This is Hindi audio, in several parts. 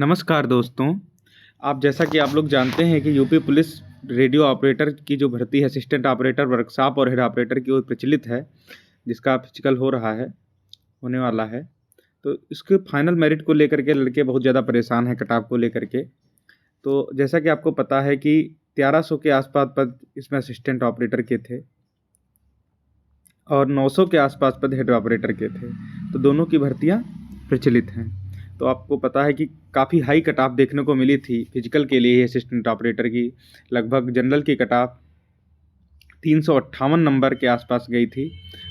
नमस्कार दोस्तों। आप जैसा कि आप लोग जानते हैं कि यूपी पुलिस रेडियो ऑपरेटर की जो भर्ती है असिस्टेंट ऑपरेटर वर्कशॉप और हेड ऑपरेटर की वो प्रचलित है, जिसका फिजिकल हो रहा है, होने वाला है। तो इसके फाइनल मेरिट को लेकर के लड़के बहुत ज़्यादा परेशान हैं कट ऑफ को लेकर के। तो जैसा कि आपको पता है कि 1300 के आसपास पद इसमें असिस्टेंट ऑपरेटर के थे और 900 के आसपास पद हेड ऑपरेटर के थे। तो दोनों की भर्तियां प्रचलित हैं। तो आपको पता है कि काफ़ी हाई कट ऑफ देखने को मिली थी फिजिकल के लिए असिस्टेंट ऑपरेटर की। लगभग जनरल की कट ऑफ 358 नंबर के आसपास गई थी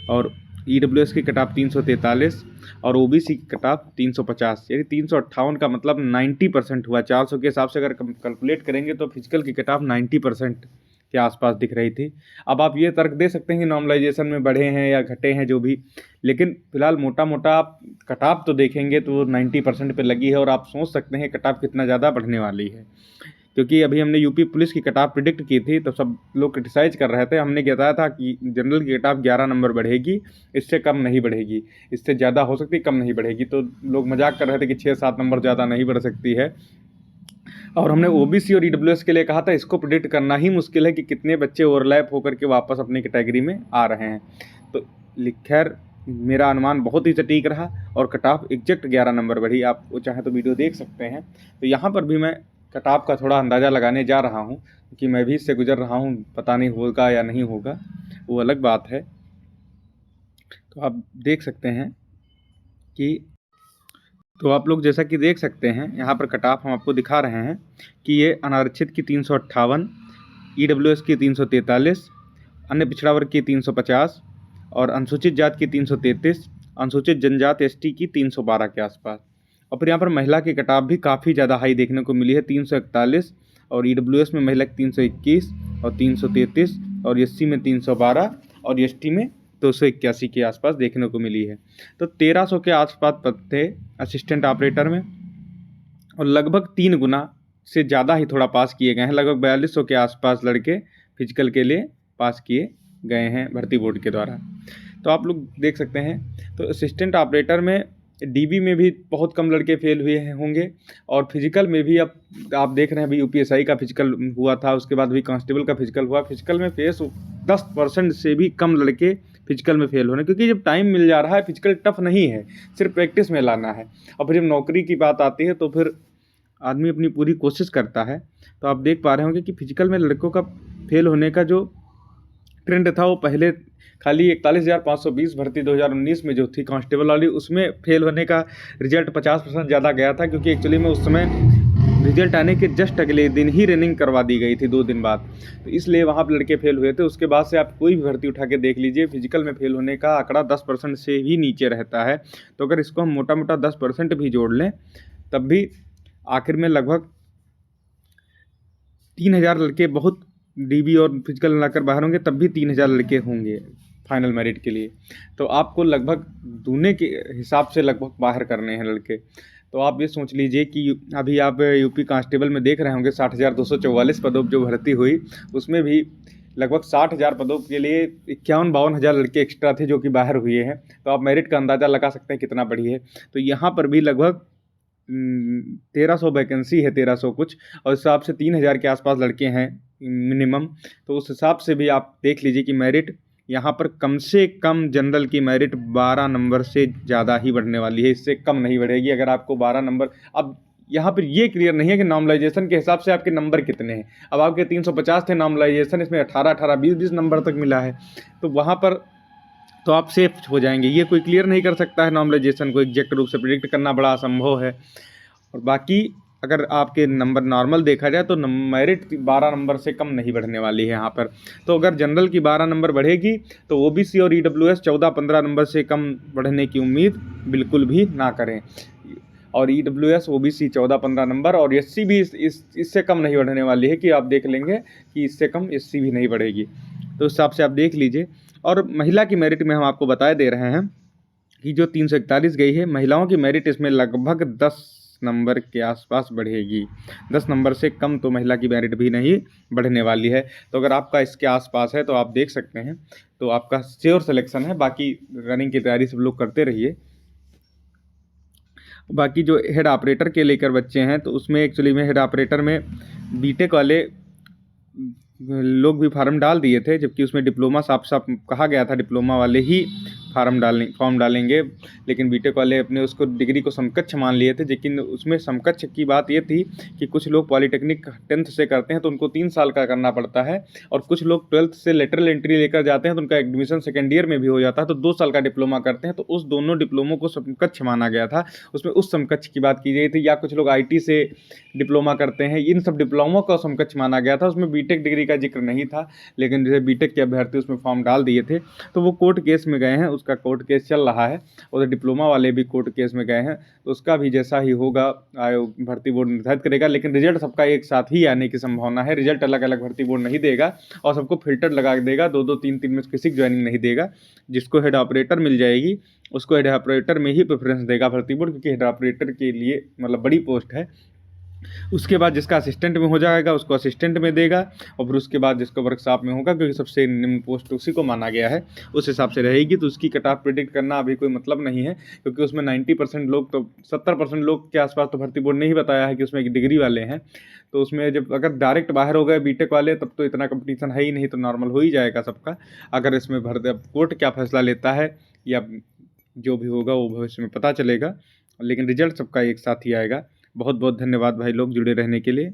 और ईडब्ल्यूएस की कट ऑफ 343 और ओबीसी की कट ऑफ 350, यानी 358 का मतलब 90% हुआ। 400 के हिसाब से अगर कैलकुलेट करेंगे तो फिजिकल की कट ऑफ 90% के आसपास दिख रही थी। अब आप ये तर्क दे सकते हैं कि नॉर्मलाइजेशन में बढ़े हैं या घटे हैं जो भी, लेकिन फिलहाल मोटा मोटा आप कट ऑफ तो देखेंगे तो 90% पे लगी है और आप सोच सकते हैं कट ऑफ कितना ज़्यादा बढ़ने वाली है। क्योंकि अभी हमने यूपी पुलिस की कट ऑफ प्रिडिक्ट की थी तो सब लोग क्रिटिसाइज कर रहे थे। हमने बताया था कि जनरल की कट ऑफ 11 नंबर बढ़ेगी, इससे कम नहीं बढ़ेगी, इससे ज़्यादा हो सकती है, कम नहीं बढ़ेगी। तो लोग मजाक कर रहे थे कि 6-7 नंबर ज़्यादा नहीं बढ़ सकती है। और हमने ओबीसी और ईडब्ल्यूएस के लिए कहा था इसको प्रिडिक्ट करना ही मुश्किल है कि कितने बच्चे ओवरलैप होकर के वापस अपनी कैटेगरी में आ रहे हैं। तो खैर मेरा अनुमान बहुत ही सटीक रहा और कट ऑफ एग्जैक्ट 11 नंबर बढ़ी। आप वो चाहें तो वीडियो देख सकते हैं। तो यहाँ पर भी मैं कट ऑफ का थोड़ा अंदाज़ा लगाने जा रहा हूँ क्योंकि मैं भी इससे गुजर रहा हूँ, पता नहीं होगा या नहीं होगा, वो अलग बात है। तो आप देख सकते हैं कि तो आप लोग जैसा कि देख सकते हैं यहाँ पर कट ऑफ हम आपको दिखा रहे हैं कि ये अनारक्षित की 358, ईडब्ल्यूएस की 343, अन्य पिछड़ा वर्ग की 350 और अनुसूचित जाति की 333, अनुसूचित जनजाति एसटी की 312 के आसपास। और फिर यहाँ पर महिला की कट ऑफ भी काफ़ी ज़्यादा हाई देखने को मिली है, 341 और ईडब्ल्यूएस में महिला की 321 और 333 और एससी में 312 और एसटी में 281 के आसपास देखने को मिली है। तो 1300 के आसपास पद थे असिस्टेंट ऑपरेटर में और लगभग 3 गुना से ज़्यादा ही थोड़ा पास किए गए हैं। लगभग 4200 के आसपास लड़के फिजिकल के लिए पास किए गए हैं भर्ती बोर्ड के द्वारा। तो आप लोग देख सकते हैं। तो असिस्टेंट ऑपरेटर में डीबी में भी बहुत कम लड़के फेल हुए होंगे और फिजिकल में भी अब आप देख रहे हैं। अभी यूपीएसआई का फिजिकल हुआ था, उसके बाद भी कांस्टेबल का फिजिकल हुआ। फिजिकल में फेस 10% से भी कम लड़के फिजिकल में फेल होने, क्योंकि जब टाइम मिल जा रहा है फिजिकल टफ नहीं है, सिर्फ प्रैक्टिस में लाना है। और फिर जब नौकरी की बात आती है तो फिर आदमी अपनी पूरी कोशिश करता है। तो आप देख पा रहे होंगे कि फिजिकल में लड़कों का फेल होने का जो ट्रेंड था वो पहले खाली 41,520 भर्ती 2019 में जो थी कांस्टेबल वाली, उसमें फेल होने का रिजल्ट 50% ज़्यादा गया था, क्योंकि एक्चुअली में उस समय रिजल्ट आने के जस्ट अगले दिन ही रनिंग करवा दी गई थी 2 दिन बाद। तो इसलिए वहाँ पर लड़के फेल हुए थे। उसके बाद से आप कोई भी भर्ती उठा के देख लीजिए, फिजिकल में फेल होने का आंकड़ा 10% से ही नीचे रहता है। तो अगर इसको हम मोटा मोटा 10% भी जोड़ लें तब भी आखिर में लगभग 3000 लड़के बहुत डीबी और फिजिकल मिलाकर बाहर होंगे, तब भी 3000 लड़के होंगे फाइनल मेरिट के लिए। तो आपको लगभग दूने के हिसाब से लगभग बाहर करने हैं लड़के। तो आप ये सोच लीजिए कि अभी आप यूपी कांस्टेबल में देख रहे होंगे 60,244 पदों जो भर्ती हुई, उसमें भी लगभग 60,000 पदों के लिए 51-52 लड़के एक्स्ट्रा थे जो कि बाहर हुए हैं। तो आप मेरिट का अंदाज़ा लगा सकते हैं कितना बड़ी है। तो यहाँ पर भी लगभग 1300 वैकेंसी है, 1300 कुछ, और इस हिसाब से 3000 के आसपास लड़के हैं मिनिमम। तो उस हिसाब से भी आप देख लीजिए कि मेरिट यहाँ पर कम से कम जनरल की मेरिट 12 नंबर से ज़्यादा ही बढ़ने वाली है, इससे कम नहीं बढ़ेगी। अगर आपको 12 नंबर, अब यहाँ पर ये क्लियर नहीं है कि नॉर्मलाइजेशन के हिसाब से आपके नंबर कितने हैं। अब आपके 350 थे नॉर्मलाइजेशन, इसमें 18, 20 नंबर तक मिला है, तो वहाँ पर तो आप सेफ हो जाएंगे। ये कोई क्लियर नहीं कर सकता है नॉर्मलाइजेशन को, एग्जैक्ट रूप से प्रिडिक्ट करना बड़ा असंभव है। और बाकी अगर आपके नंबर नॉर्मल देखा जाए तो मेरिट 12 नंबर से कम नहीं बढ़ने वाली है यहाँ पर। तो अगर जनरल की 12 नंबर बढ़ेगी तो ओबीसी और ईडब्ल्यूएस 14-15 नंबर से कम बढ़ने की उम्मीद बिल्कुल भी ना करें। और ईडब्ल्यूएस ओबीसी 14-15 नंबर और एससी भी इससे कम नहीं बढ़ने वाली है, कि आप देख लेंगे कि इससे कम एससी भी नहीं बढ़ेगी। तो उस हिसाब से आप देख लीजिए। और महिला की मेरिट में हम आपको बता दे रहे हैं कि जो 341 गई है महिलाओं की मेरिट, इसमें लगभग 10 नंबर के आसपास बढ़ेगी। 10 नंबर से कम तो महिला की मेरिट भी नहीं बढ़ने वाली है। तो अगर आपका इसके आसपास है तो आप देख सकते हैं, तो आपका श्योर सिलेक्शन है। बाकी रनिंग की तैयारी सब लोग करते रहिए। बाकी जो हेड ऑपरेटर के लेकर बच्चे हैं तो उसमें एक्चुअली में हेड ऑपरेटर में बीटेक वाले लोग भी फार्म डाल दिए थे, जबकि उसमें डिप्लोमा साफ साफ कहा गया था डिप्लोमा वाले ही फॉर्म डालेंगे, लेकिन बीटेक वाले अपने उसको डिग्री को समकक्ष मान लिए थे। लेकिन उसमें समकक्ष की बात ये थी कि कुछ लोग पॉलिटेक्निक 10th से करते हैं तो उनको 3 साल का करना पड़ता है, और कुछ लोग 12th से लेटरल एंट्री लेकर जाते हैं तो उनका एडमिशन सेकेंड ईयर में भी हो जाता है, तो 2 साल का डिप्लोमा करते हैं, तो उस दोनों डिप्लोमों को समकक्ष माना गया था। उसमें उस समकक्ष की बात की गई थी। या कुछ लोग IT से डिप्लोमा करते हैं, इन सब डिप्लोमों को समकक्ष माना गया था। उसमें बीटेक डिग्री का जिक्र नहीं था, लेकिन जैसे बीटेक के अभ्यर्थी उसमें फॉर्म डाल दिए थे तो वो कोर्ट केस में गए हैं, उसका कोर्ट केस चल रहा है। और डिप्लोमा वाले भी कोर्ट केस में गए हैं, तो उसका भी जैसा ही होगा आयोग भर्ती बोर्ड निर्धारित करेगा। लेकिन रिजल्ट सबका एक साथ ही आने की संभावना है। रिजल्ट अलग अलग भर्ती बोर्ड नहीं देगा और सबको फिल्टर लगा देगा, 2-2 3-3 में किसी को ज्वाइनिंग नहीं देगा। जिसको हेड ऑपरेटर मिल जाएगी उसको हेड ऑपरेटर में ही प्रेफरेंस देगा भर्ती बोर्ड, क्योंकि हेड ऑपरेटर के लिए मतलब बड़ी पोस्ट है। उसके बाद जिसका असिस्टेंट में हो जाएगा उसको असिस्टेंट में देगा, और फिर उसके बाद जिसको वर्कशॉप में होगा, क्योंकि सबसे निम्न पोस्ट उसी को माना गया है, उस हिसाब से रहेगी। तो उसकी कट ऑफ प्रिडिक्ट करना अभी कोई मतलब नहीं है, क्योंकि उसमें 90% लोग तो 70% लोग के आसपास तो भर्ती बोर्ड ने ही बताया है कि उसमें एक डिग्री वाले हैं। तो उसमें जब अगर डायरेक्ट बाहर हो गए बीटेक वाले तब तो इतना कंपटीशन है ही नहीं, तो नॉर्मल हो ही जाएगा सबका। अगर इसमें कोर्ट क्या फैसला लेता है या जो भी होगा वो भविष्य में पता चलेगा, लेकिन रिजल्ट सबका एक साथ ही आएगा। बहुत बहुत धन्यवाद भाई लोग जुड़े रहने के लिए।